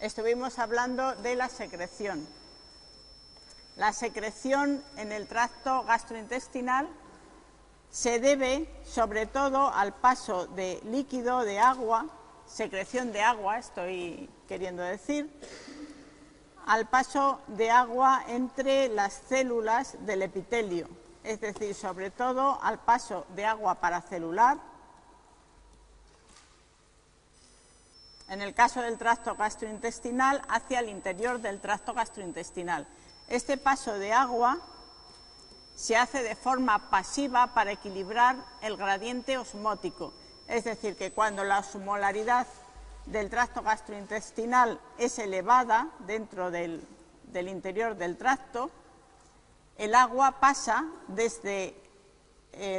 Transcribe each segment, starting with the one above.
estuvimos hablando de la secreción. La secreción en el tracto gastrointestinal se debe sobre todo al paso de líquido, de agua, secreción de agua, estoy queriendo decir, al paso de agua entre las células del epitelio, es decir, sobre todo al paso de agua paracelular. En el caso del tracto gastrointestinal, hacia el interior del tracto gastrointestinal. Este paso de agua se hace de forma pasiva para equilibrar el gradiente osmótico, es decir, que cuando la osmolaridad del tracto gastrointestinal es elevada dentro del interior del tracto, el agua pasa desde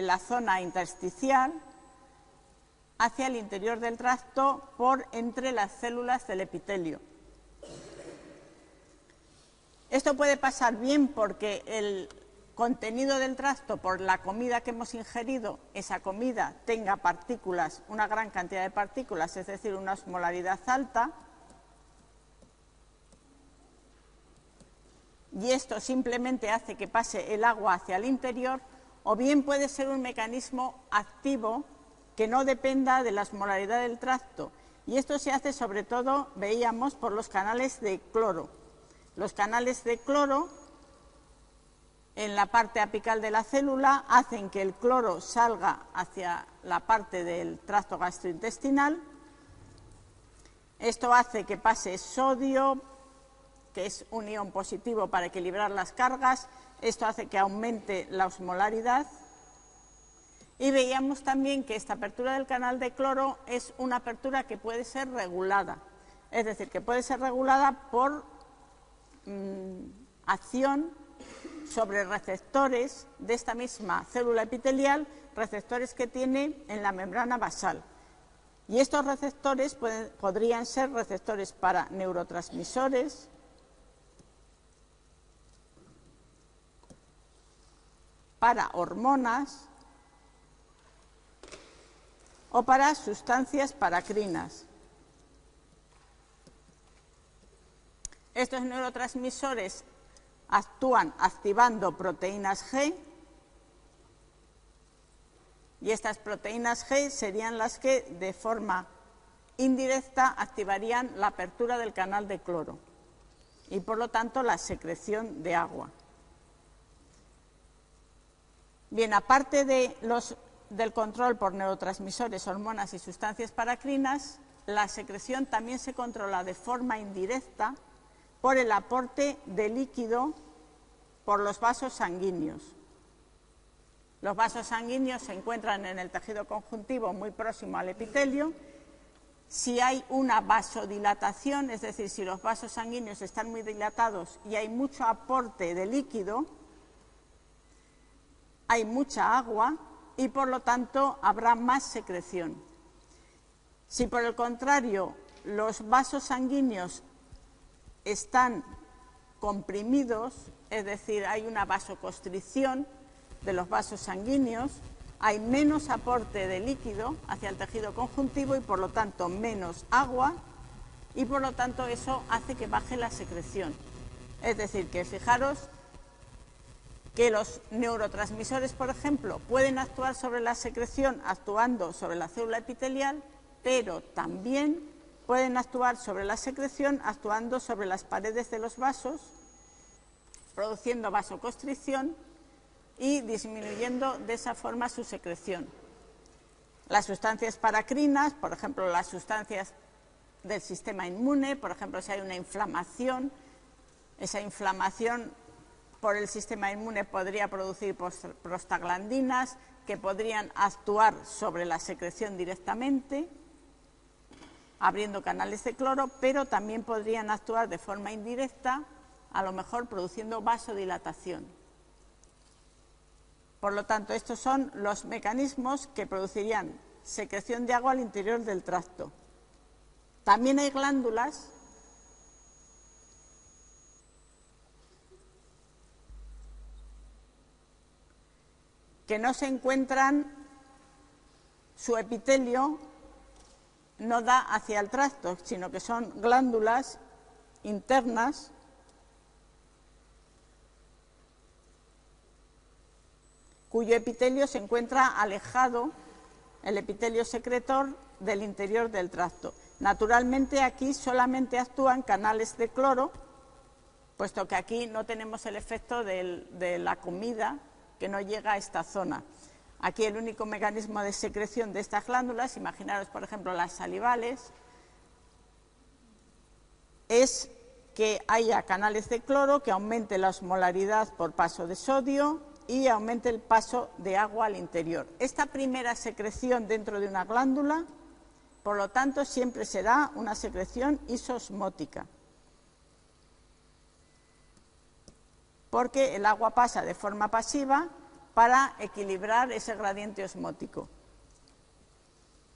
la zona intersticial hacia el interior del tracto por entre las células del epitelio. Esto puede pasar bien porque el contenido del tracto, por la comida que hemos ingerido, esa comida tenga partículas, una gran cantidad de partículas, es decir, una osmolaridad alta, y esto simplemente hace que pase el agua hacia el interior, o bien puede ser un mecanismo activo que no dependa de la osmolaridad del tracto, y esto se hace sobre todo, veíamos, por los canales de cloro. Los canales de cloro en la parte apical de la célula hacen que el cloro salga hacia la parte del tracto gastrointestinal. Esto hace que pase sodio, que es un ion positivo para equilibrar las cargas. Esto hace que aumente la osmolaridad. Y veíamos también que esta apertura del canal de cloro es una apertura que puede ser regulada. Es decir, que puede ser regulada por acción sobre receptores de esta misma célula epitelial, receptores que tiene en la membrana basal. Y estos receptores podrían ser receptores para neurotransmisores, para hormonas o para sustancias paracrinas. Estos neurotransmisores actúan activando proteínas G, y estas proteínas G serían las que de forma indirecta activarían la apertura del canal de cloro y por lo tanto la secreción de agua. Bien, aparte del control por neurotransmisores, hormonas y sustancias paracrinas, la secreción también se controla de forma indirecta por el aporte de líquido por los vasos sanguíneos. Los vasos sanguíneos se encuentran en el tejido conjuntivo muy próximo al epitelio. Si hay una vasodilatación, es decir, si los vasos sanguíneos están muy dilatados y hay mucho aporte de líquido, hay mucha agua y por lo tanto habrá más secreción. Si por el contrario los vasos sanguíneos están comprimidos, es decir, hay una vasoconstricción de los vasos sanguíneos, hay menos aporte de líquido hacia el tejido conjuntivo y por lo tanto menos agua y por lo tanto eso hace que baje la secreción. Es decir, que fijaros que los neurotransmisores, por ejemplo, pueden actuar sobre la secreción actuando sobre la célula epitelial, pero también pueden actuar sobre la secreción actuando sobre las paredes de los vasos, produciendo vasoconstricción y disminuyendo de esa forma su secreción. Las sustancias paracrinas, por ejemplo, las sustancias del sistema inmune, por ejemplo, si hay una inflamación, esa inflamación por el sistema inmune podría producir prostaglandinas que podrían actuar sobre la secreción directamente, abriendo canales de cloro, pero también podrían actuar de forma indirecta, a lo mejor produciendo vasodilatación. Por lo tanto, estos son los mecanismos que producirían secreción de agua al interior del tracto. También hay glándulas que no se encuentran, su epitelio no da hacia el tracto, sino que son glándulas internas cuyo epitelio se encuentra alejado, el epitelio secretor, del interior del tracto. Naturalmente aquí solamente actúan canales de cloro, puesto que aquí no tenemos el efecto de la comida que no llega a esta zona. Aquí el único mecanismo de secreción de estas glándulas, imaginaros por ejemplo las salivales, es que haya canales de cloro, que aumente la osmolaridad por paso de sodio y aumente el paso de agua al interior. Esta primera secreción dentro de una glándula, por lo tanto, siempre será una secreción isosmótica, porque el agua pasa de forma pasiva para equilibrar ese gradiente osmótico.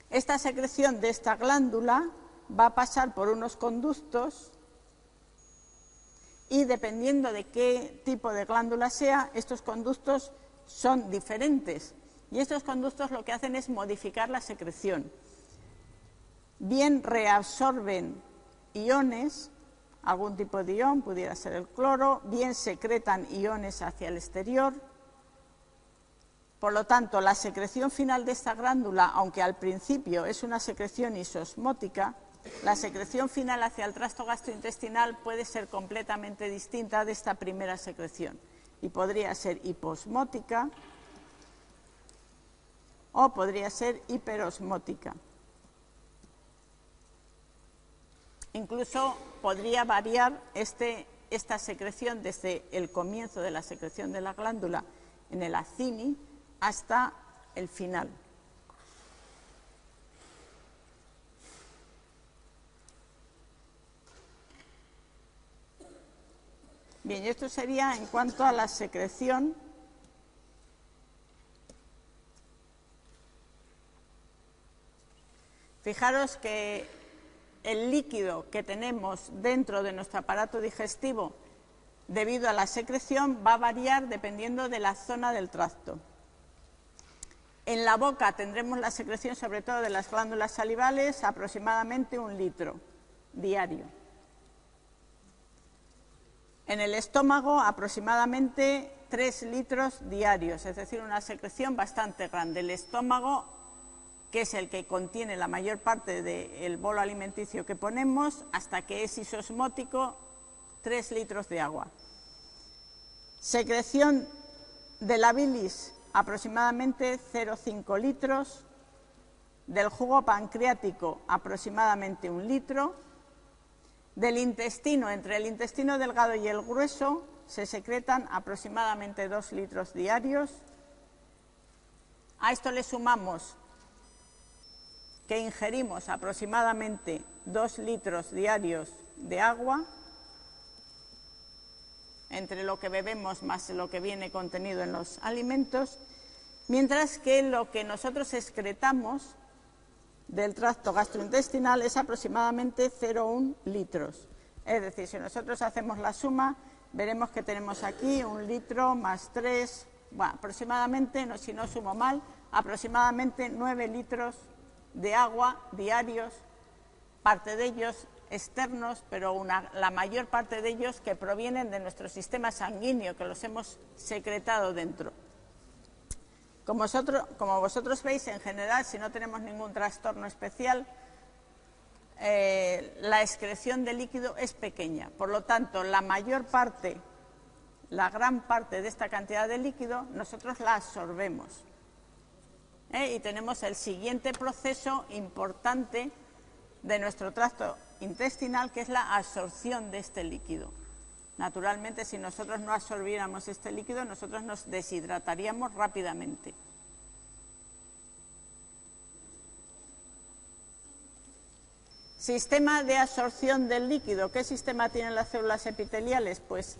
Esta secreción de esta glándula va a pasar por unos conductos y dependiendo de qué tipo de glándula sea, estos conductos son diferentes y estos conductos lo que hacen es modificar la secreción. Bien reabsorben iones, algún tipo de ion, pudiera ser el cloro, bien secretan iones hacia el exterior. Por lo tanto, la secreción final de esta glándula, aunque al principio es una secreción isosmótica, la secreción final hacia el tracto gastrointestinal puede ser completamente distinta de esta primera secreción y podría ser hiposmótica o podría ser hiperosmótica. Incluso podría variar esta secreción desde el comienzo de la secreción de la glándula en el acini hasta el final. Bien, y esto sería en cuanto a la secreción. Fijaros que el líquido que tenemos dentro de nuestro aparato digestivo debido a la secreción va a variar dependiendo de la zona del tracto. En la boca tendremos la secreción sobre todo de las glándulas salivales aproximadamente 1 litro diario. En el estómago aproximadamente 3 litros diarios, es decir, una secreción bastante grande. El estómago, que es el que contiene la mayor parte del bolo alimenticio que ponemos, hasta que es isosmótico, 3 litros de agua. Secreción de la bilis, aproximadamente 0,5 litros. Del jugo pancreático, aproximadamente 1 litro. Del intestino, entre el intestino delgado y el grueso, se secretan aproximadamente 2 litros diarios. A esto le sumamos que ingerimos aproximadamente 2 litros diarios de agua, entre lo que bebemos más lo que viene contenido en los alimentos, mientras que lo que nosotros excretamos del tracto gastrointestinal es aproximadamente 0,1 litros. Es decir, si nosotros hacemos la suma, veremos que tenemos aquí 1 litro más 3, bueno, aproximadamente, si no sumo mal, aproximadamente 9 litros de agua diarios, parte de ellos externos, pero la mayor parte de ellos que provienen de nuestro sistema sanguíneo, que los hemos secretado dentro. Como vosotros veis, en general, si no tenemos ningún trastorno especial, la excreción de líquido es pequeña. Por lo tanto, la gran parte de esta cantidad de líquido, nosotros la absorbemos. Y tenemos el siguiente proceso importante de nuestro tracto intestinal, que es la absorción de este líquido. Naturalmente, si nosotros no absorbiéramos este líquido, nosotros nos deshidrataríamos rápidamente. Sistema de absorción del líquido. ¿Qué sistema tienen las células epiteliales? Pues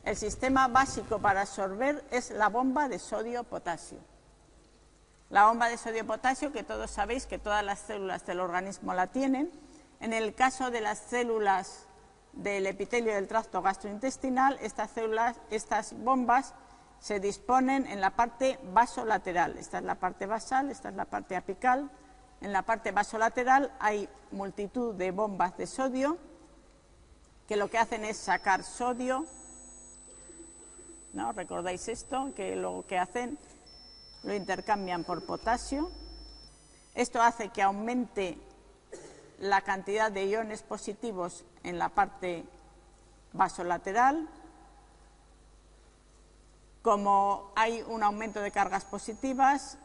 el sistema básico para absorber es la bomba de sodio-potasio. La bomba de sodio-potasio, que todos sabéis que todas las células del organismo la tienen. En el caso de las células del epitelio del tracto gastrointestinal, estas bombas se disponen en la parte vasolateral. Esta es la parte basal, esta es la parte apical. En la parte vasolateral hay multitud de bombas de sodio que lo que hacen es sacar sodio, ¿no? ¿Recordáis esto? Que lo que hacen lo intercambian por potasio. Esto hace que aumente la cantidad de iones positivos en la parte vasolateral. Como hay un aumento de cargas positivas,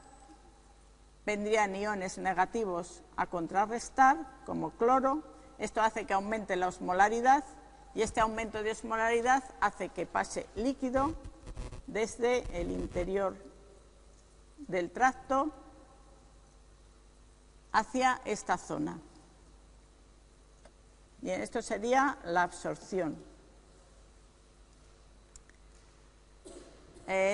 vendrían iones negativos a contrarrestar, como cloro. Esto hace que aumente la osmolaridad y este aumento de osmolaridad hace que pase líquido desde el interior del tracto hacia esta zona. Bien, esto sería la absorción.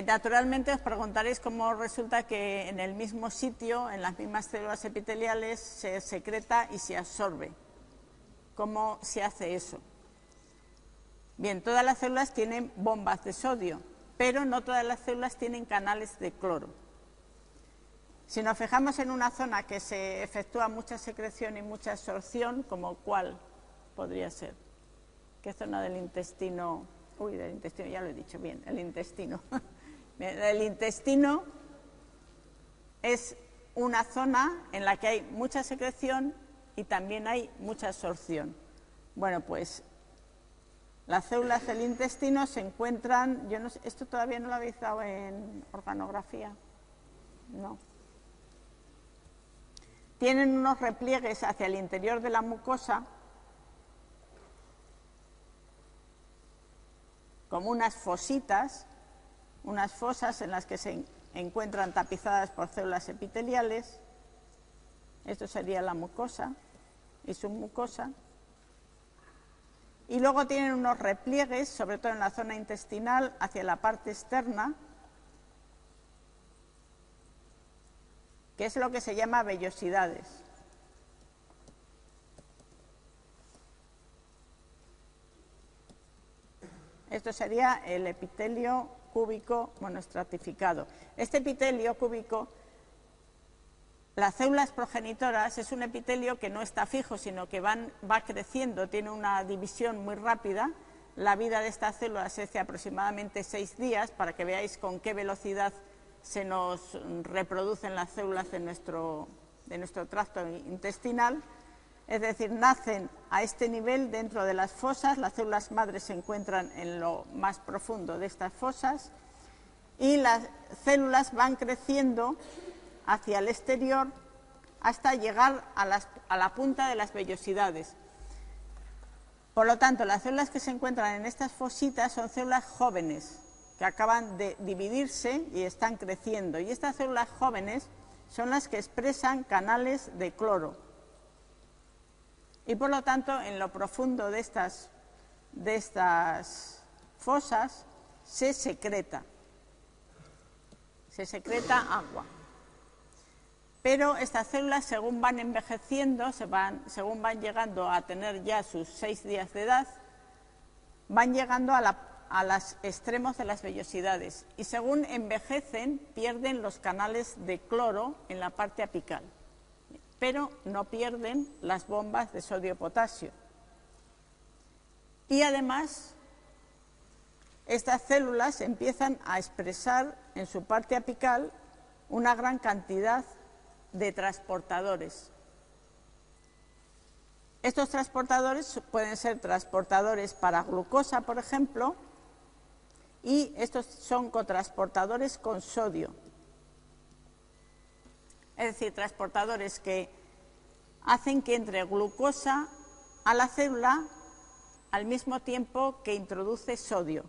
Naturalmente os preguntaréis cómo resulta que en el mismo sitio, en las mismas células epiteliales, se secreta y se absorbe. ¿Cómo se hace eso? Bien, todas las células tienen bombas de sodio, pero no todas las células tienen canales de cloro. Si nos fijamos en una zona que se efectúa mucha secreción y mucha absorción, ¿como cuál podría ser? ¿Qué zona del intestino? Uy, del intestino, ya lo he dicho bien, el intestino. El intestino es una zona en la que hay mucha secreción y también hay mucha absorción. Bueno, pues las células del intestino se encuentran, yo no sé, esto todavía no lo habéis dado en organografía, no. Tienen unos repliegues hacia el interior de la mucosa, como unas fositas, unas fosas en las que se encuentran tapizadas por células epiteliales. Esto sería la mucosa y submucosa. Y luego tienen unos repliegues, sobre todo en la zona intestinal, hacia la parte externa, que es lo que se llama vellosidades. Esto sería el epitelio cúbico monoestratificado. Este epitelio cúbico, las células progenitoras, es un epitelio que no está fijo, sino que va creciendo, tiene una división muy rápida. La vida de estas células es de aproximadamente 6 días, para que veáis con qué velocidad se nos reproducen las células de nuestro tracto intestinal. Es decir, nacen a este nivel dentro de las fosas, las células madres se encuentran en lo más profundo de estas fosas y las células van creciendo hacia el exterior hasta llegar a la punta de las vellosidades. Por lo tanto, las células que se encuentran en estas fositas son células jóvenes que acaban de dividirse y están creciendo. Y estas células jóvenes son las que expresan canales de cloro. Y por lo tanto, en lo profundo de estas fosas se secreta agua. Pero estas células, según van envejeciendo, según van llegando a tener ya sus 6 días de edad, van llegando a los extremos de las vellosidades y según envejecen pierden los canales de cloro en la parte apical, pero no pierden las bombas de sodio-potasio. Y además, estas células empiezan a expresar en su parte apical una gran cantidad de transportadores. Estos transportadores pueden ser transportadores para glucosa, por ejemplo, y estos son cotransportadores con sodio. Es decir, transportadores que hacen que entre glucosa a la célula al mismo tiempo que introduce sodio.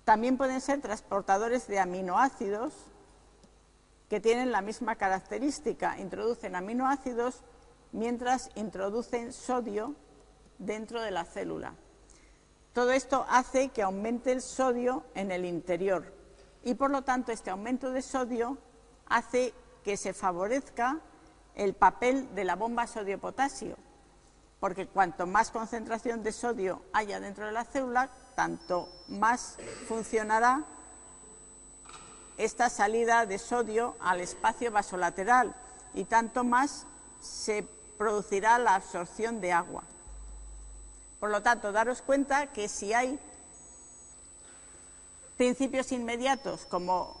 También pueden ser transportadores de aminoácidos que tienen la misma característica, introducen aminoácidos mientras introducen sodio dentro de la célula. Todo esto hace que aumente el sodio en el interior y por lo tanto este aumento de sodio hace que se favorezca el papel de la bomba sodio-potasio, porque cuanto más concentración de sodio haya dentro de la célula, tanto más funcionará esta salida de sodio al espacio vasolateral y tanto más se producirá la absorción de agua. Por lo tanto, daros cuenta que si hay principios inmediatos como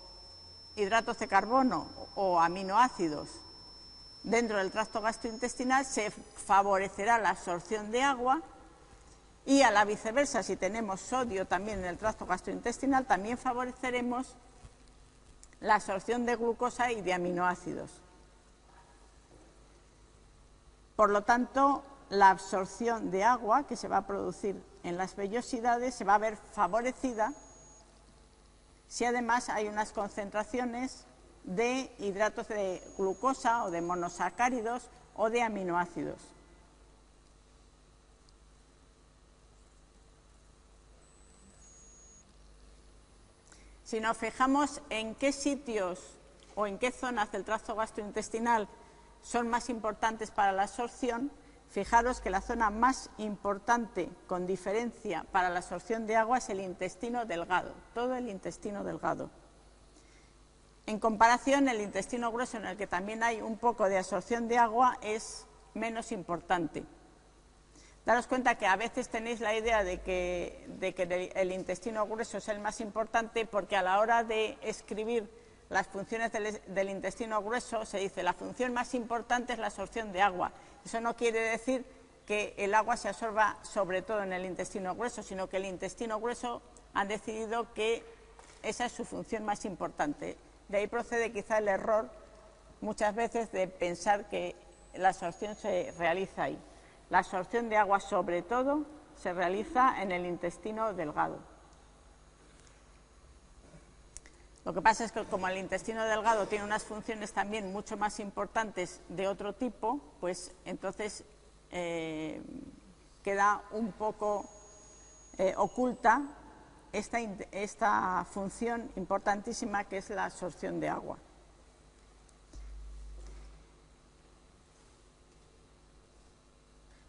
hidratos de carbono o aminoácidos dentro del tracto gastrointestinal, se favorecerá la absorción de agua, y a la viceversa, si tenemos sodio también en el tracto gastrointestinal, también favoreceremos la absorción de glucosa y de aminoácidos. Por lo tanto, la absorción de agua que se va a producir en las vellosidades se va a ver favorecida si además hay unas concentraciones de hidratos de glucosa o de monosacáridos o de aminoácidos. Si nos fijamos en qué sitios o en qué zonas del tracto gastrointestinal son más importantes para la absorción, fijaros que la zona más importante con diferencia para la absorción de agua es el intestino delgado, todo el intestino delgado. En comparación, el intestino grueso, en el que también hay un poco de absorción de agua, es menos importante. Daros cuenta que a veces tenéis la idea de que el intestino grueso es el más importante, porque a la hora de escribir las funciones del intestino grueso se dice la función más importante es la absorción de agua. Eso no quiere decir que el agua se absorba sobre todo en el intestino grueso, sino que el intestino grueso han decidido que esa es su función más importante. De ahí procede quizá el error muchas veces de pensar que la absorción se realiza ahí. La absorción de agua, sobre todo, se realiza en el intestino delgado. Lo que pasa es que como el intestino delgado tiene unas funciones también mucho más importantes de otro tipo, pues entonces queda un poco oculta esta función importantísima que es la absorción de agua.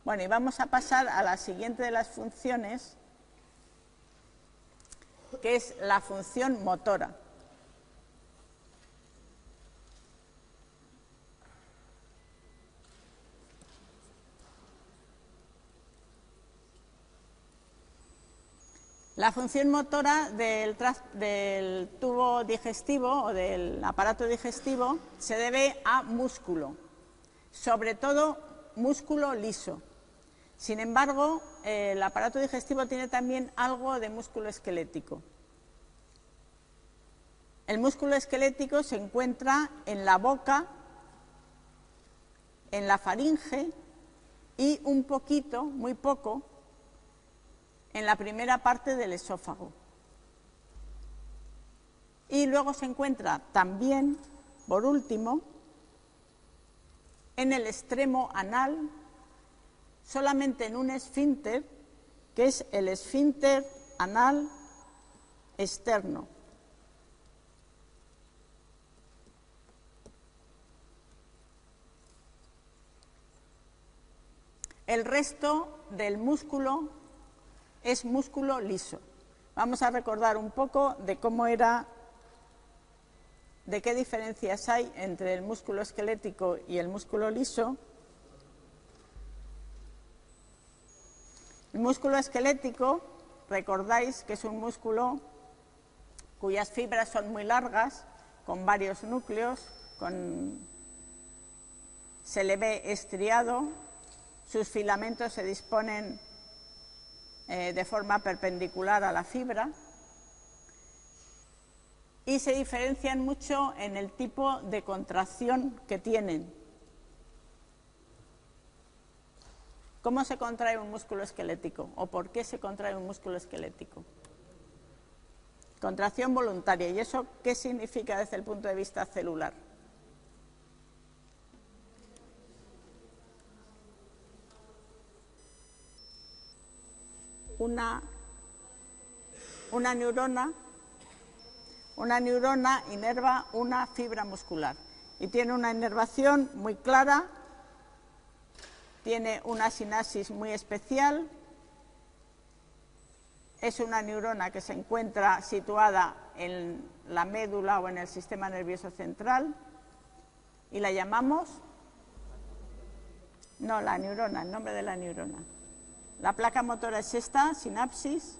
Bueno, y vamos a pasar a la siguiente de las funciones, que es la función motora. La función motora del tubo digestivo o del aparato digestivo se debe a músculo, sobre todo músculo liso. Sin embargo, el aparato digestivo tiene también algo de músculo esquelético. El músculo esquelético se encuentra en la boca, en la faringe y un poquito, muy poco, en la primera parte del esófago. Y luego se encuentra también, por último, en el extremo anal, solamente en un esfínter, que es el esfínter anal externo. El resto del músculo es músculo liso. Vamos a recordar un poco de cómo era, de qué diferencias hay entre el músculo esquelético y el músculo liso. El músculo esquelético, recordáis que es un músculo cuyas fibras son muy largas, con varios núcleos, se le ve estriado, sus filamentos se disponen de forma perpendicular a la fibra y se diferencian mucho en el tipo de contracción que tienen. ¿Cómo se contrae un músculo esquelético? ¿O por qué se contrae un músculo esquelético? Contracción voluntaria. ¿Y eso qué significa desde el punto de vista celular? Una neurona inerva una fibra muscular y tiene una inervación muy clara, tiene una sinapsis muy especial, es una neurona que se encuentra situada en la médula o en el sistema nervioso central y la llamamos, no, la neurona, el nombre de la neurona. La placa motora es esta, sinapsis.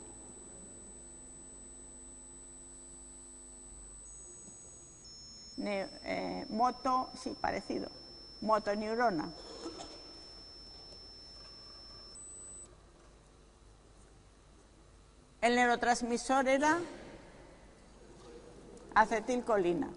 Parecido. Motoneurona. El neurotransmisor era acetilcolina.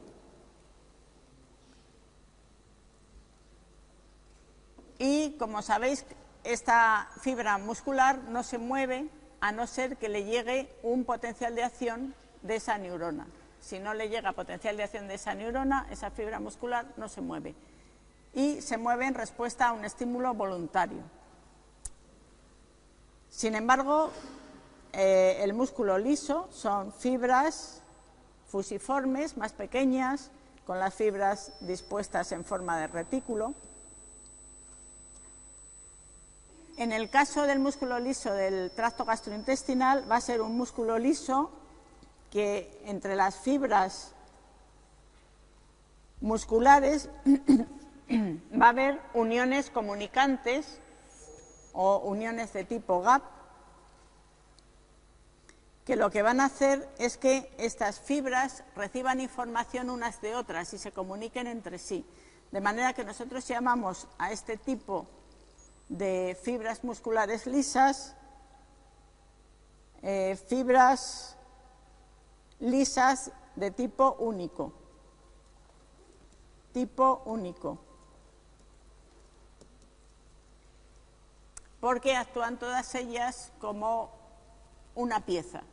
Y, como sabéis, esta fibra muscular no se mueve a no ser que le llegue un potencial de acción de esa neurona. Si no le llega potencial de acción de esa neurona, esa fibra muscular no se mueve. Y se mueve en respuesta a un estímulo voluntario. Sin embargo, el músculo liso son fibras fusiformes, más pequeñas, con las fibras dispuestas en forma de retículo. En el caso del músculo liso del tracto gastrointestinal, va a ser un músculo liso que entre las fibras musculares va a haber uniones comunicantes o uniones de tipo gap, que lo que van a hacer es que estas fibras reciban información unas de otras y se comuniquen entre sí. De manera que nosotros llamamos a este tipo de fibras musculares lisas fibras lisas de tipo único. Tipo único. Porque actúan todas ellas como una pieza.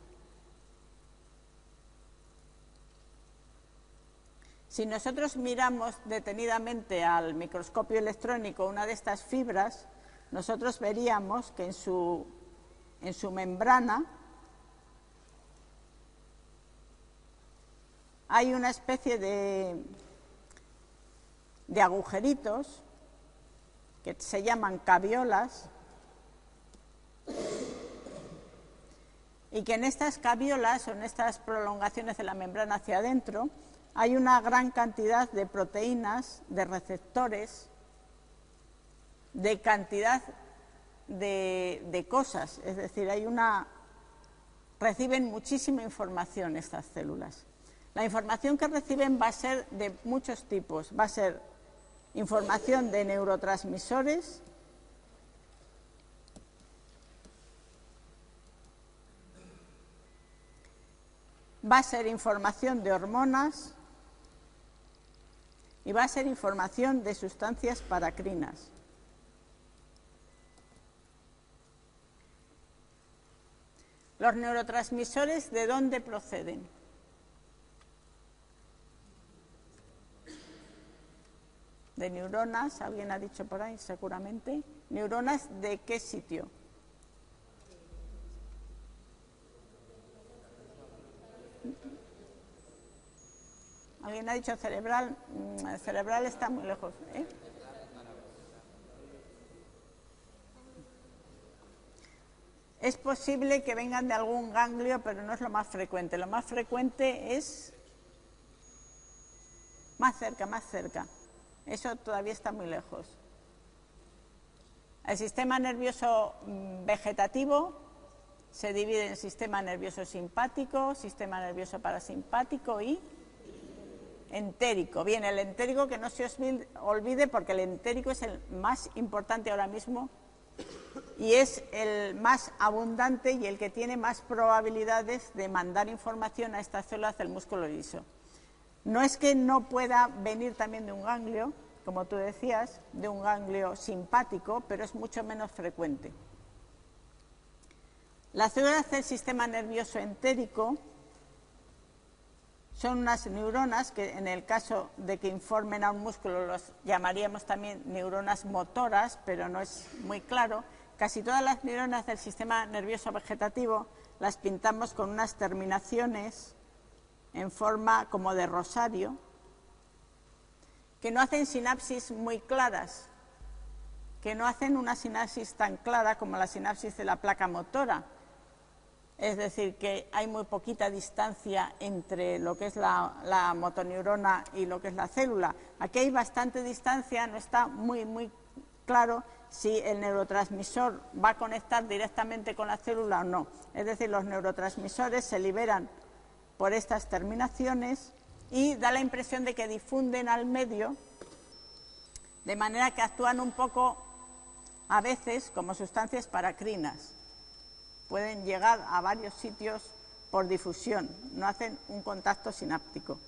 Si nosotros miramos detenidamente al microscopio electrónico una de estas fibras, nosotros veríamos que en su membrana hay una especie de agujeritos que se llaman caviolas, y que en estas caviolas o en estas prolongaciones de la membrana hacia adentro hay una gran cantidad de proteínas, de receptores, de cantidad de cosas, es decir, reciben muchísima información estas células. La información que reciben va a ser de muchos tipos, va a ser información de neurotransmisores, va a ser información de hormonas y va a ser información de sustancias paracrinas. Los neurotransmisores, ¿de dónde proceden? De neuronas, alguien ha dicho por ahí seguramente. ¿Neuronas de qué sitio? Alguien ha dicho cerebral. El cerebral está muy lejos, ¿eh? Es posible que vengan de algún ganglio, pero no es lo más frecuente. Lo más frecuente es más cerca, más cerca. Eso todavía está muy lejos. El sistema nervioso vegetativo se divide en sistema nervioso simpático, sistema nervioso parasimpático y entérico. Bien, el entérico, que no se os olvide, porque el entérico es el más importante ahora mismo y es el más abundante y el que tiene más probabilidades de mandar información a estas células del músculo liso. No es que no pueda venir también de un ganglio, como tú decías, de un ganglio simpático, pero es mucho menos frecuente. Las células del sistema nervioso entérico son unas neuronas que, en el caso de que informen a un músculo, los llamaríamos también neuronas motoras, pero no es muy claro. Casi todas las neuronas del sistema nervioso vegetativo las pintamos con unas terminaciones en forma como de rosario, que no hacen sinapsis muy claras, que no hacen una sinapsis tan clara como la sinapsis de la placa motora. Es decir, que hay muy poquita distancia entre lo que es la motoneurona y lo que es la célula. Aquí hay bastante distancia, no está muy claro si el neurotransmisor va a conectar directamente con la célula o no. Es decir, los neurotransmisores se liberan por estas terminaciones y da la impresión de que difunden al medio, de manera que actúan un poco, a veces, como sustancias paracrinas. Pueden llegar a varios sitios por difusión, no hacen un contacto sináptico.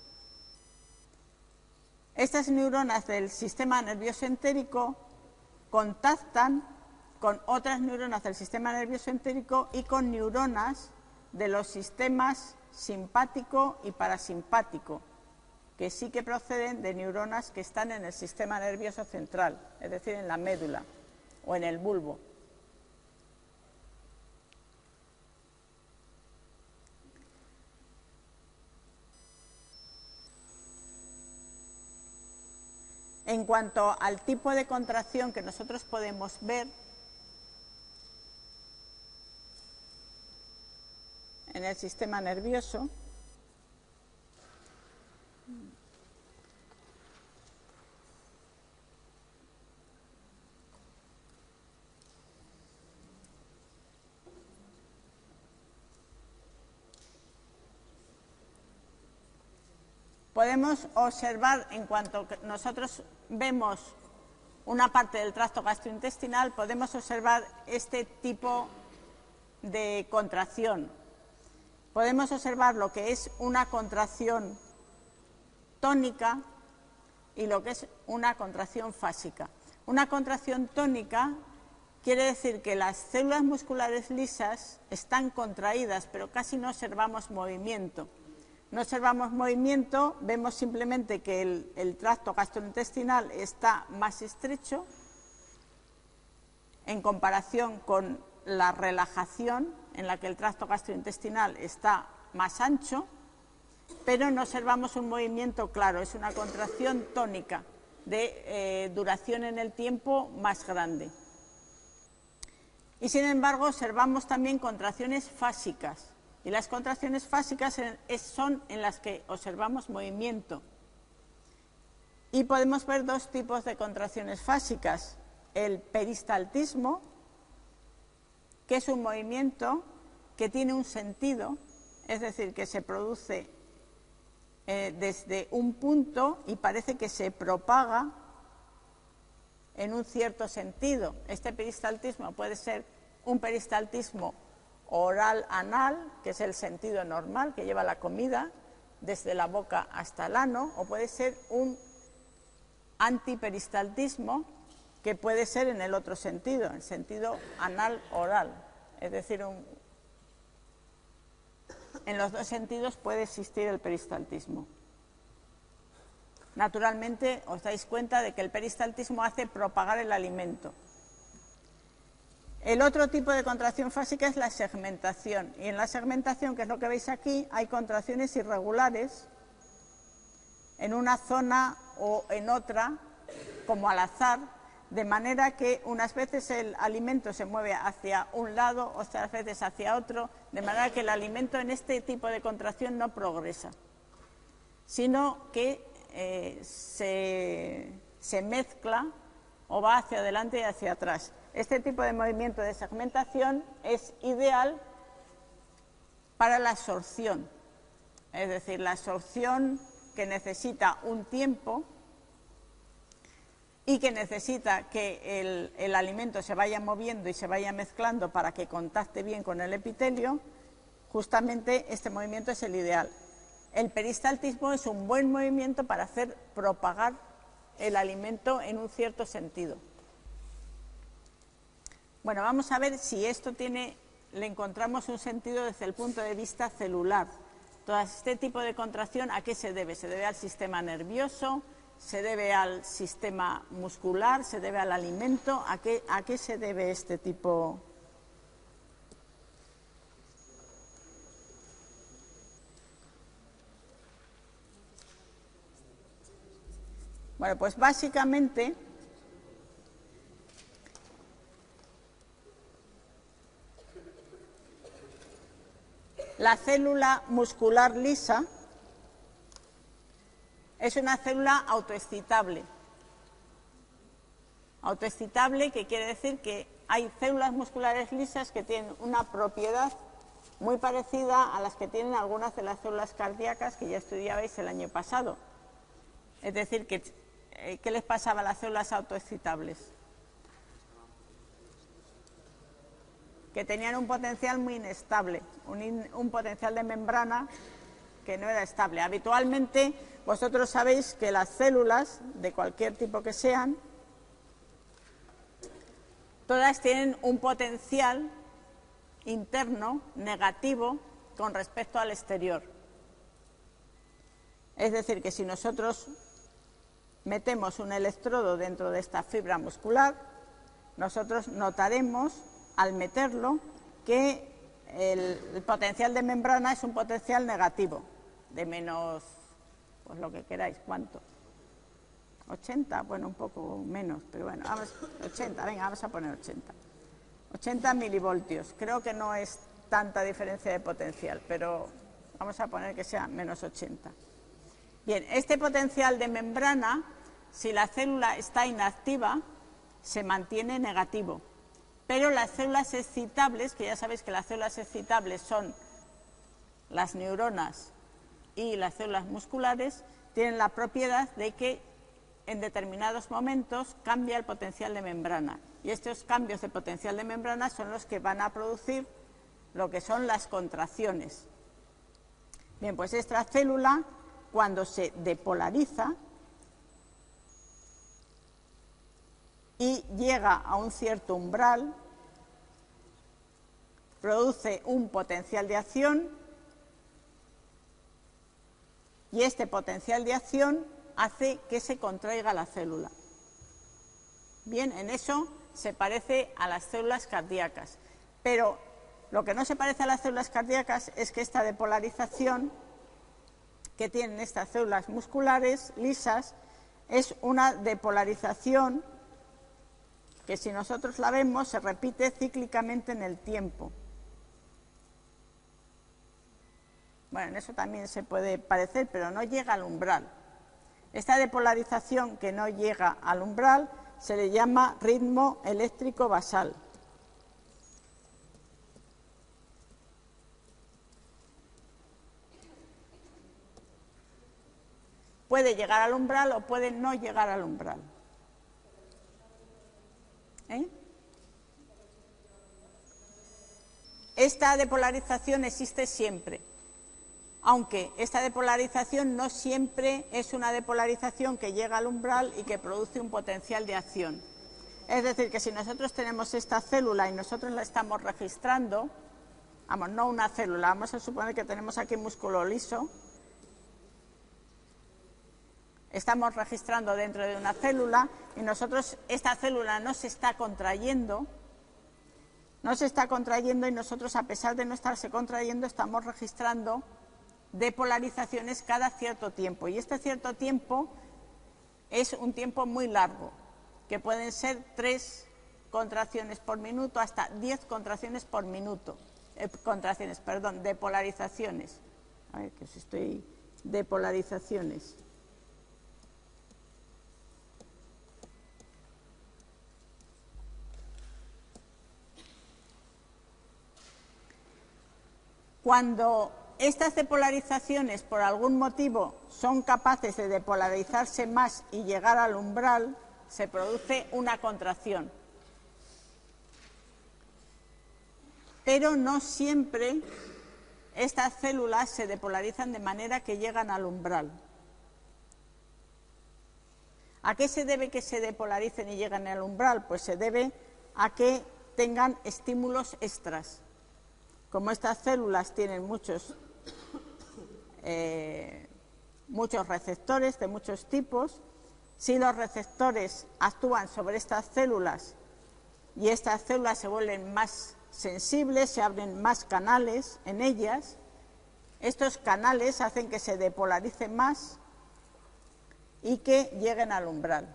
Estas neuronas del sistema nervioso entérico contactan con otras neuronas del sistema nervioso entérico y con neuronas de los sistemas simpático y parasimpático, que sí que proceden de neuronas que están en el sistema nervioso central, es decir, en la médula o en el bulbo. En cuanto al tipo de contracción que nosotros podemos ver en el sistema nervioso, podemos observar, en cuanto nosotros vemos una parte del tracto gastrointestinal, podemos observar este tipo de contracción. Podemos observar lo que es una contracción tónica y lo que es una contracción fásica. Una contracción tónica quiere decir que las células musculares lisas están contraídas, pero casi no observamos movimiento. No observamos movimiento, vemos simplemente que el tracto gastrointestinal está más estrecho en comparación con la relajación en la que el tracto gastrointestinal está más ancho, pero no observamos un movimiento claro, es una contracción tónica de duración en el tiempo más grande. Y sin embargo observamos también contracciones fásicas. Y las contracciones fásicas son en las que observamos movimiento. Y podemos ver dos tipos de contracciones fásicas. El peristaltismo, que es un movimiento que tiene un sentido, es decir, que se produce desde un punto y parece que se propaga en un cierto sentido. Este peristaltismo puede ser un peristaltismo oral-anal, que es el sentido normal que lleva la comida, desde la boca hasta el ano, o puede ser un antiperistaltismo, que puede ser en el otro sentido, en el sentido anal-oral. Es decir, en los dos sentidos puede existir el peristaltismo. Naturalmente, os dais cuenta de que el peristaltismo hace propagar el alimento. El otro tipo de contracción fásica es la segmentación. Y en la segmentación, que es lo que veis aquí, hay contracciones irregulares en una zona o en otra, como al azar, de manera que unas veces el alimento se mueve hacia un lado, otras veces hacia otro, de manera que el alimento en este tipo de contracción no progresa, sino que se mezcla o va hacia adelante y hacia atrás. Este tipo de movimiento de segmentación es ideal para la absorción, es decir, la absorción que necesita un tiempo y que necesita que el alimento se vaya moviendo y se vaya mezclando para que contacte bien con el epitelio. Justamente este movimiento es el ideal. El peristaltismo es un buen movimiento para hacer propagar el alimento en un cierto sentido. Bueno, vamos a ver si esto le encontramos un sentido desde el punto de vista celular. Todo este tipo de contracción, ¿a qué se debe? Se debe al sistema nervioso, se debe al sistema muscular, se debe al alimento. ¿A qué se debe este tipo? Bueno, pues básicamente la célula muscular lisa es una célula autoexcitable. Autoexcitable, que quiere decir que hay células musculares lisas que tienen una propiedad muy parecida a las que tienen algunas de las células cardíacas que ya estudiabais el año pasado. Es decir, que, ¿qué les pasaba a las células autoexcitables? Que tenían un potencial muy inestable, un potencial de membrana que no era estable. Habitualmente, vosotros sabéis que las células, de cualquier tipo que sean, todas tienen un potencial interno negativo con respecto al exterior. Es decir, que si nosotros metemos un electrodo dentro de esta fibra muscular, nosotros notaremos al meterlo que el potencial de membrana es un potencial negativo, de menos, pues lo que queráis, ¿cuánto? 80, bueno, un poco menos, pero bueno, vamos, 80, venga, vamos a poner 80. 80 milivoltios, creo que no es tanta diferencia de potencial, pero vamos a poner que sea menos 80. Bien, este potencial de membrana, si la célula está inactiva, se mantiene negativo. Pero las células excitables, que ya sabéis que las células excitables son las neuronas y las células musculares, tienen la propiedad de que en determinados momentos cambia el potencial de membrana. Y estos cambios de potencial de membrana son los que van a producir lo que son las contracciones. Bien, pues esta célula, cuando se depolariza y llega a un cierto umbral, produce un potencial de acción y este potencial de acción hace que se contraiga la célula. Bien, en eso se parece a las células cardíacas, pero lo que no se parece a las células cardíacas es que esta depolarización que tienen estas células musculares lisas es una depolarización que, si nosotros la vemos, se repite cíclicamente en el tiempo. Bueno, en eso también se puede parecer, pero no llega al umbral. Esta depolarización que no llega al umbral se le llama ritmo eléctrico basal. Puede llegar al umbral o puede no llegar al umbral. Esta depolarización existe siempre, aunque esta depolarización no siempre es una depolarización que llega al umbral y que produce un potencial de acción. Es decir, que si nosotros tenemos esta célula y nosotros la estamos registrando, vamos, no una célula, vamos a suponer que tenemos aquí músculo liso, estamos registrando dentro de una célula y nosotros, esta célula no se está contrayendo y nosotros, a pesar de no estarse contrayendo, estamos registrando depolarizaciones cada cierto tiempo, y este cierto tiempo es un tiempo muy largo, que pueden ser 3 contracciones por minuto hasta 10 contracciones por minuto, depolarizaciones. A ver, que os estoy... depolarizaciones. Cuando estas depolarizaciones, por algún motivo, son capaces de depolarizarse más y llegar al umbral, se produce una contracción. Pero no siempre estas células se depolarizan de manera que llegan al umbral. ¿A qué se debe que se depolaricen y lleguen al umbral? Pues se debe a que tengan estímulos extras. Como estas células tienen muchos receptores de muchos tipos, si los receptores actúan sobre estas células y estas células se vuelven más sensibles, se abren más canales en ellas, estos canales hacen que se depolarice más y que lleguen al umbral.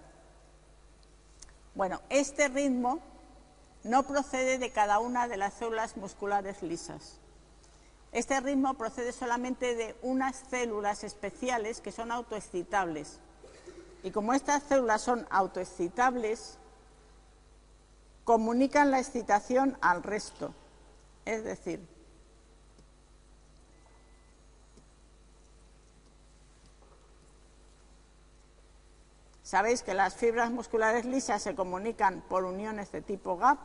Bueno, este ritmo no procede de cada una de las células musculares lisas. Este ritmo procede solamente de unas células especiales que son autoexcitables. Y como estas células son autoexcitables, comunican la excitación al resto. Es decir, sabéis que las fibras musculares lisas se comunican por uniones de tipo gap.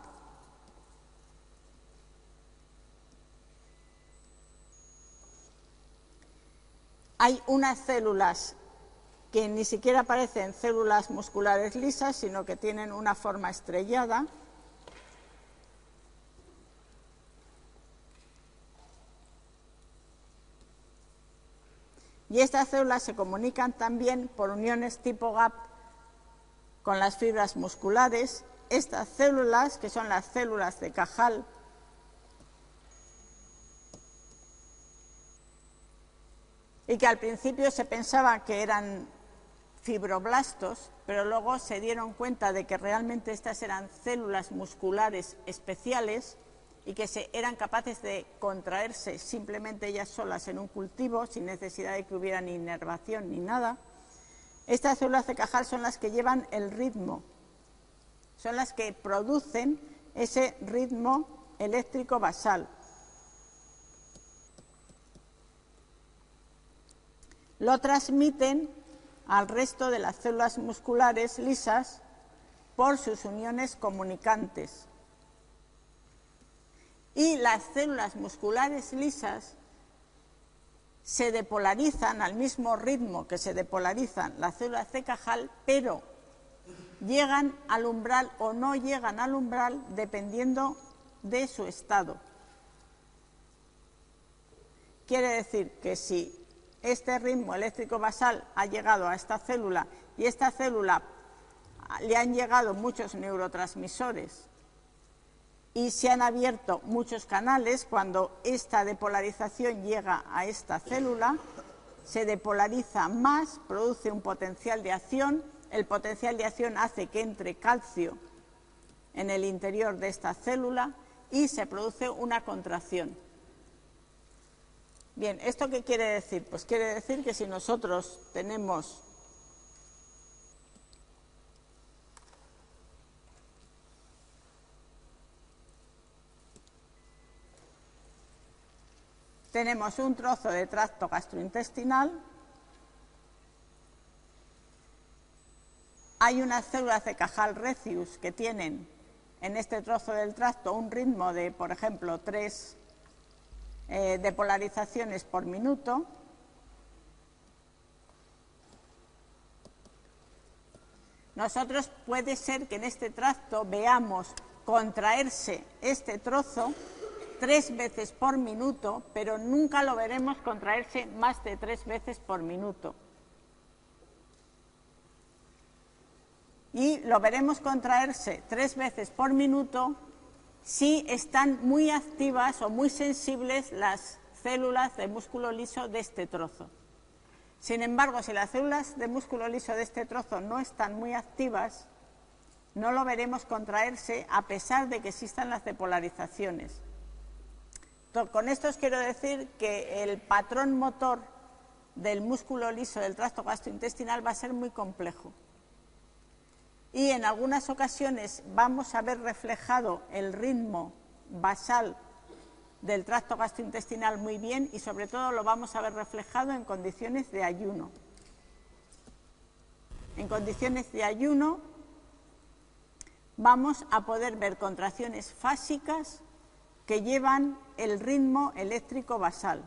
Hay unas células que ni siquiera parecen células musculares lisas, sino que tienen una forma estrellada. Y estas células se comunican también por uniones tipo gap con las fibras musculares. Estas células, que son las células de Cajal, y que al principio se pensaba que eran fibroblastos, pero luego se dieron cuenta de que realmente estas eran células musculares especiales y que eran capaces de contraerse simplemente ellas solas en un cultivo, sin necesidad de que hubiera ni inervación ni nada. Estas células de Cajal son las que llevan el ritmo, son las que producen ese ritmo eléctrico basal. Lo transmiten al resto de las células musculares lisas por sus uniones comunicantes. Y las células musculares lisas se depolarizan al mismo ritmo que se depolarizan las células de Cajal, pero llegan al umbral o no llegan al umbral dependiendo de su estado. Quiere decir que si este ritmo eléctrico basal ha llegado a esta célula y esta célula le han llegado muchos neurotransmisores y se han abierto muchos canales, cuando esta depolarización llega a esta célula, se depolariza más, produce un potencial de acción. El potencial de acción hace que entre calcio en el interior de esta célula y se produce una contracción. Bien, ¿esto qué quiere decir? Pues quiere decir que si nosotros tenemos un trozo de tracto gastrointestinal, hay unas células de Cajal recius que tienen en este trozo del tracto un ritmo de, por ejemplo, 3 depolarizaciones por minuto. Nosotros puede ser que en este tracto veamos contraerse este trozo 3 veces por minuto, pero nunca lo veremos contraerse más de 3 veces por minuto. Y lo veremos contraerse 3 veces por minuto si están muy activas o muy sensibles las células de músculo liso de este trozo. Sin embargo, si las células de músculo liso de este trozo no están muy activas, no lo veremos contraerse a pesar de que existan las depolarizaciones. Con esto os quiero decir que el patrón motor del músculo liso del tracto gastrointestinal va a ser muy complejo. Y en algunas ocasiones vamos a ver reflejado el ritmo basal del tracto gastrointestinal muy bien, y sobre todo lo vamos a ver reflejado en condiciones de ayuno. En condiciones de ayuno vamos a poder ver contracciones fásicas que llevan el ritmo eléctrico basal.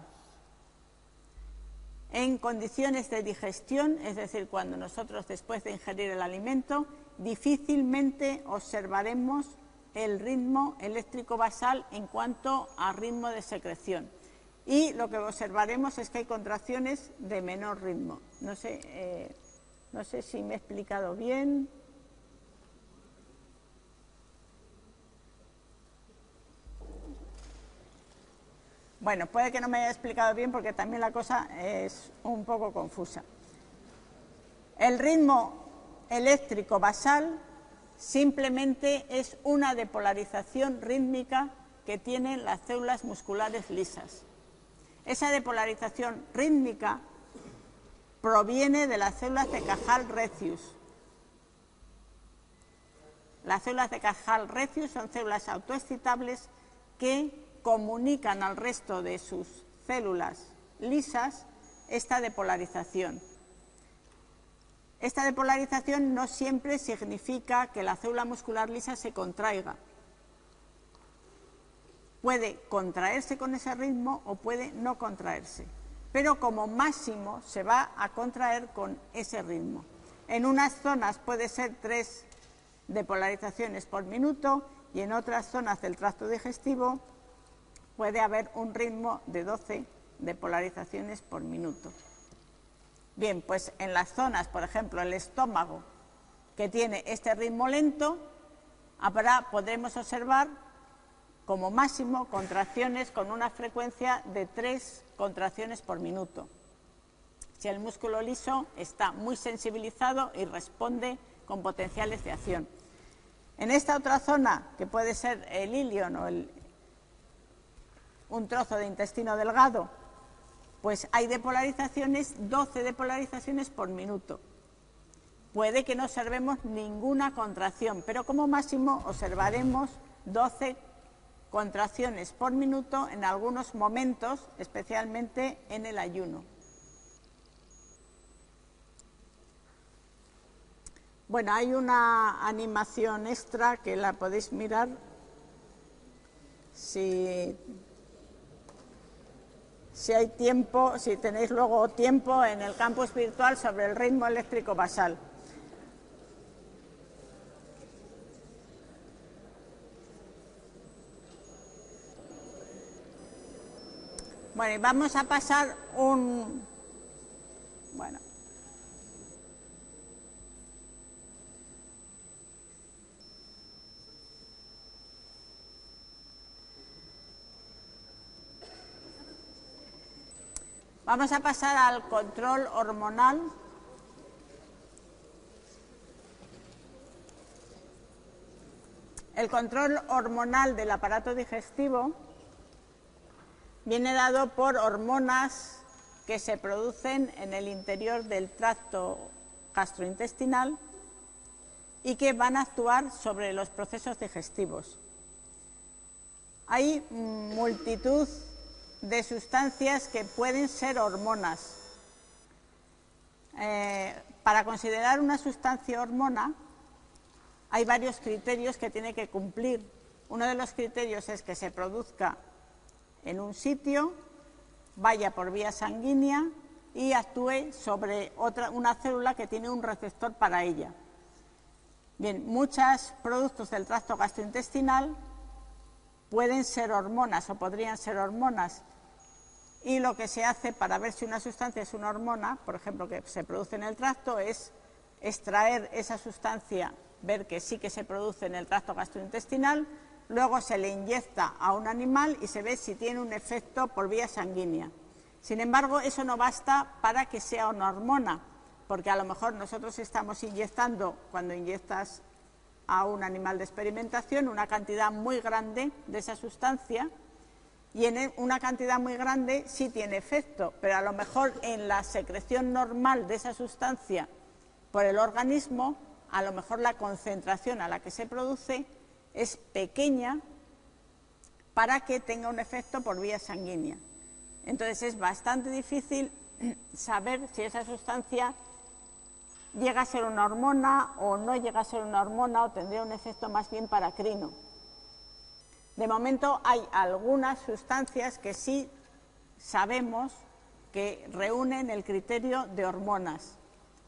En condiciones de digestión, es decir, cuando nosotros después de ingerir el alimento, difícilmente observaremos el ritmo eléctrico basal en cuanto a ritmo de secreción. Y lo que observaremos es que hay contracciones de menor ritmo. No sé si me he explicado bien. Bueno, puede que no me haya explicado bien porque también la cosa es un poco confusa. El ritmo eléctrico basal simplemente es una depolarización rítmica que tienen las células musculares lisas. Esa depolarización rítmica proviene de las células de Cajal recius. Las células de Casal recio son células autoexcitables que comunican al resto de sus células lisas esta depolarización. Esta depolarización no siempre significa que la célula muscular lisa se contraiga. Puede contraerse con ese ritmo o puede no contraerse, pero como máximo se va a contraer con ese ritmo. En unas zonas puede ser 3 depolarizaciones por minuto y en otras zonas del tracto digestivo puede haber un ritmo de 12 depolarizaciones por minuto. Bien, pues en las zonas, por ejemplo, el estómago, que tiene este ritmo lento, podremos observar como máximo contracciones con una frecuencia de 3 contracciones por minuto. Si el músculo liso está muy sensibilizado y responde con potenciales de acción. En esta otra zona, que puede ser el ilion o un trozo de intestino delgado, pues hay depolarizaciones, 12 depolarizaciones por minuto. Puede que no observemos ninguna contracción, pero como máximo observaremos 12 contracciones por minuto en algunos momentos, especialmente en el ayuno. Bueno, hay una animación extra que la podéis mirar si hay tiempo, si tenéis luego tiempo en el campus virtual sobre el ritmo eléctrico basal. Bueno, y vamos a pasar Vamos a pasar al control hormonal. El control hormonal del aparato digestivo viene dado por hormonas que se producen en el interior del tracto gastrointestinal y que van a actuar sobre los procesos digestivos. Hay multitud de sustancias que pueden ser hormonas. Para considerar una sustancia hormona hay varios criterios que tiene que cumplir. Uno de los criterios es que se produzca en un sitio, vaya por vía sanguínea y actúe sobre una célula que tiene un receptor para ella. Bien, muchos productos del tracto gastrointestinal pueden ser hormonas o podrían ser hormonas, y lo que se hace para ver si una sustancia es una hormona, por ejemplo, que se produce en el tracto, es extraer esa sustancia, ver que sí que se produce en el tracto gastrointestinal, luego se le inyecta a un animal y se ve si tiene un efecto por vía sanguínea. Sin embargo, eso no basta para que sea una hormona, porque a lo mejor nosotros estamos inyectando, cuando inyectas a un animal de experimentación, una cantidad muy grande de esa sustancia, y en una cantidad muy grande sí tiene efecto, pero a lo mejor en la secreción normal de esa sustancia por el organismo, a lo mejor la concentración a la que se produce es pequeña para que tenga un efecto por vía sanguínea. Entonces es bastante difícil saber si esa sustancia llega a ser una hormona o no llega a ser una hormona o tendría un efecto más bien paracrino. De momento hay algunas sustancias que sí sabemos que reúnen el criterio de hormonas,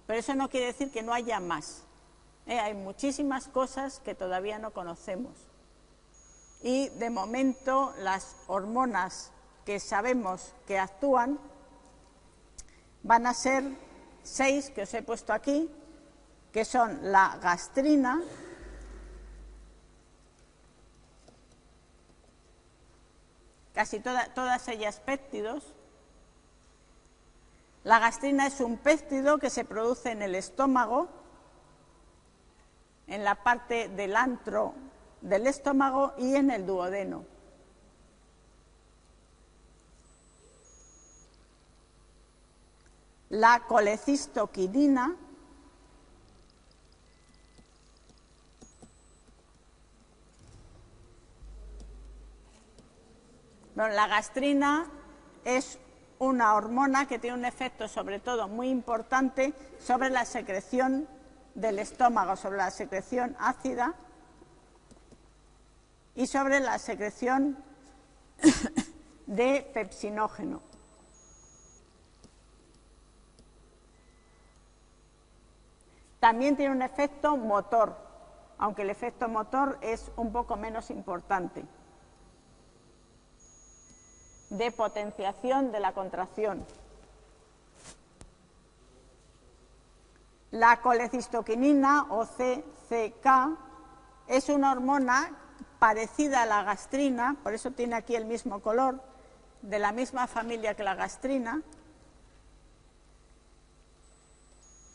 pero eso no quiere decir que no haya más. Hay muchísimas cosas que todavía no conocemos. Y de momento las hormonas que sabemos que actúan van a ser 6 que os he puesto aquí, que son la gastrina, casi todas ellas péptidos. La gastrina es un péptido que se produce en el estómago, en la parte del antro del estómago y en el duodeno. La colecistoquinina Bueno, la gastrina es una hormona que tiene un efecto sobre todo muy importante sobre la secreción del estómago, sobre la secreción ácida y sobre la secreción de pepsinógeno. También tiene un efecto motor, aunque el efecto motor es un poco menos importante, de potenciación de la contracción. La colecistoquinina o CCK es una hormona parecida a la gastrina, por eso tiene aquí el mismo color, de la misma familia que la gastrina.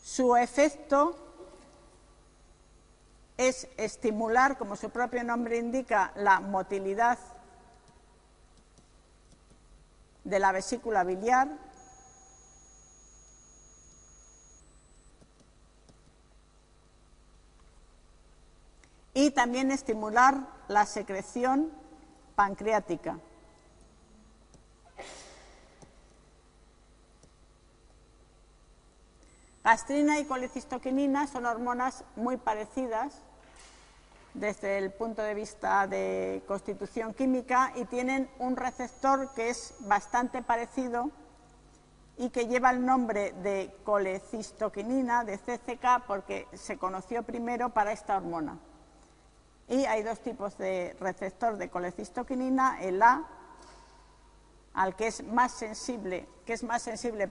Su efecto es estimular, como su propio nombre indica, la motilidad de la vesícula biliar y también estimular la secreción pancreática. Gastrina y colecistoquinina son hormonas muy parecidas desde el punto de vista de constitución química y tienen un receptor que es bastante parecido y que lleva el nombre de colecistoquinina, de CCK, porque se conoció primero para esta hormona. Y hay dos tipos de receptor de colecistoquinina, el A, al que es más sensible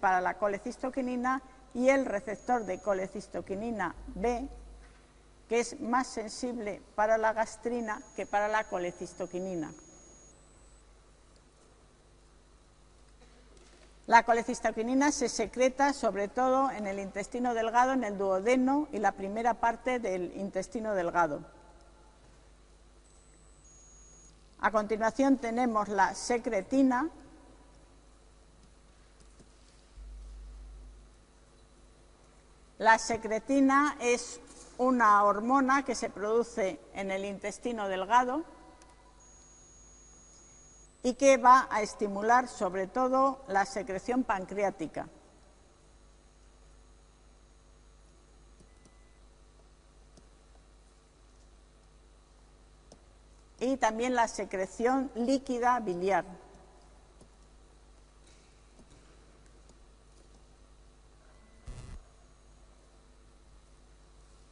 para la colecistoquinina, y el receptor de colecistoquinina B, que es más sensible para la gastrina que para la colecistoquinina. La colecistoquinina se secreta sobre todo en el intestino delgado, en el duodeno y la primera parte del intestino delgado. A continuación tenemos la secretina. La secretina es una hormona que se produce en el intestino delgado y que va a estimular sobre todo la secreción pancreática. Y también la secreción líquida biliar.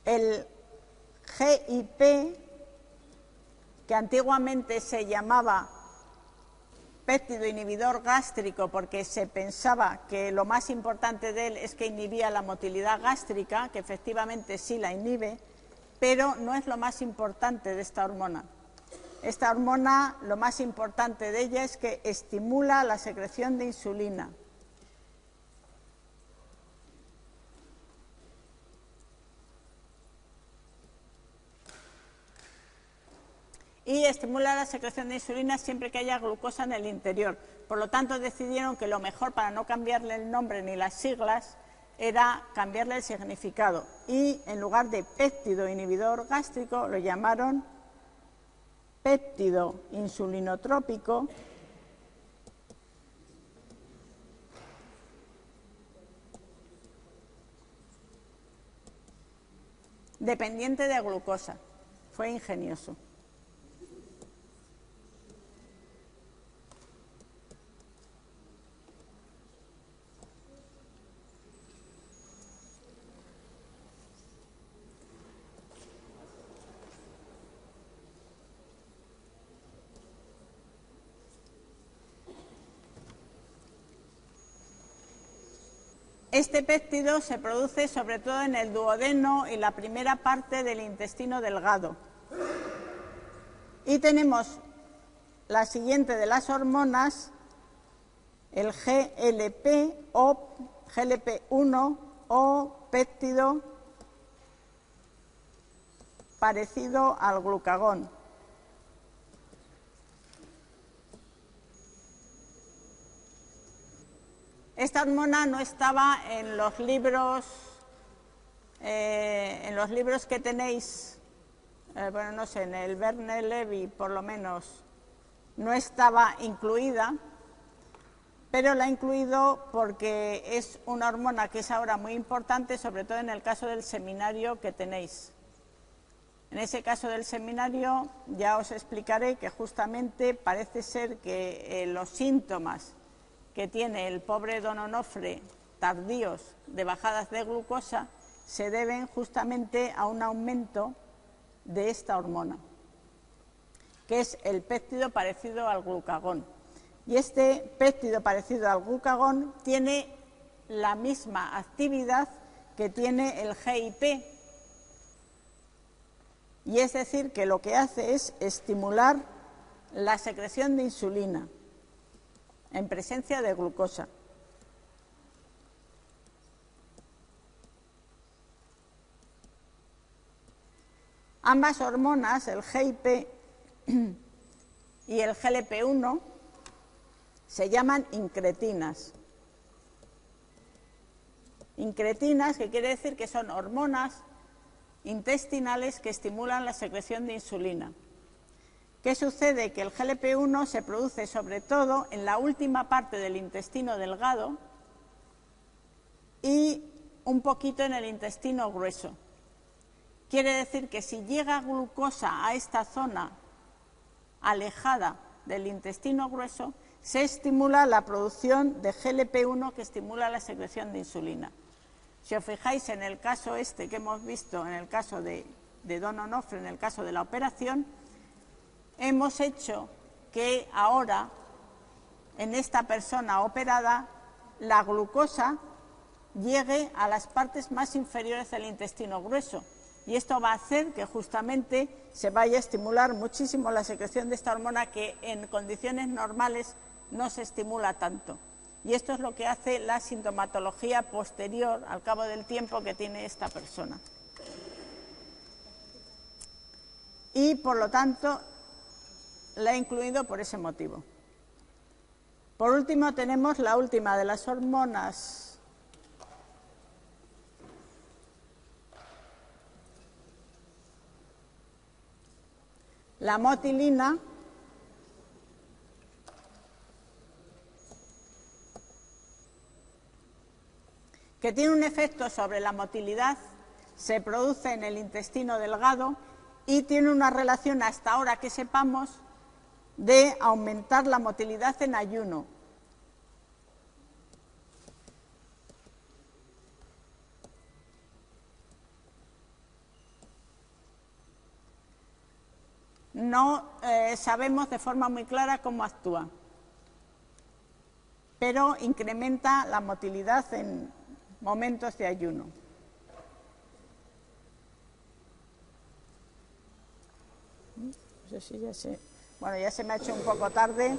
El GIP, que antiguamente se llamaba péptido inhibidor gástrico porque se pensaba que lo más importante de él es que inhibía la motilidad gástrica, que efectivamente sí la inhibe, pero no es lo más importante de esta hormona. Esta hormona, lo más importante de ella es que estimula la secreción de insulina. Y estimula la secreción de insulina siempre que haya glucosa en el interior. Por lo tanto, decidieron que lo mejor para no cambiarle el nombre ni las siglas era cambiarle el significado. Y en lugar de péptido inhibidor gástrico, lo llamaron péptido insulinotrópico dependiente de glucosa. Fue ingenioso. Este péptido se produce sobre todo en el duodeno y la primera parte del intestino delgado. Y tenemos la siguiente de las hormonas, el GLP o GLP-1 o péptido parecido al glucagón. Esta hormona no estaba en los libros que tenéis, bueno, no sé, en el Verne Levy por lo menos no estaba incluida, pero la he incluido porque es una hormona que es ahora muy importante, sobre todo en el caso del seminario que tenéis. En ese caso del seminario ya os explicaré que justamente parece ser que los síntomas que tiene el pobre don Onofre tardíos de bajadas de glucosa se deben justamente a un aumento de esta hormona, que es el péptido parecido al glucagón. Y este péptido parecido al glucagón tiene la misma actividad que tiene el GIP, y es decir, que lo que hace es estimular la secreción de insulina en presencia de glucosa. Ambas hormonas, el GIP y el GLP-1, se llaman incretinas. Incretinas, que quiere decir que son hormonas intestinales que estimulan la secreción de insulina. ¿Qué sucede? Que el GLP-1 se produce sobre todo en la última parte del intestino delgado y un poquito en el intestino grueso. Quiere decir que si llega glucosa a esta zona alejada del intestino grueso, se estimula la producción de GLP-1 que estimula la secreción de insulina. Si os fijáis en el caso este que hemos visto, en el caso de don Onofre, en el caso de la operación, hemos hecho que ahora, en esta persona operada, la glucosa llegue a las partes más inferiores del intestino grueso. Y esto va a hacer que justamente se vaya a estimular muchísimo la secreción de esta hormona que en condiciones normales no se estimula tanto. Y esto es lo que hace la sintomatología posterior al cabo del tiempo que tiene esta persona. Y por lo tanto la he incluido por ese motivo. Por último tenemos la última de las hormonas, la motilina, que tiene un efecto sobre la motilidad, se produce en el intestino delgado y tiene una relación, hasta ahora que sepamos, de aumentar la motilidad en ayuno. No sabemos de forma muy clara cómo actúa, pero incrementa la motilidad en momentos de ayuno. No sé si ya se... Bueno, ya se me ha hecho un poco tarde.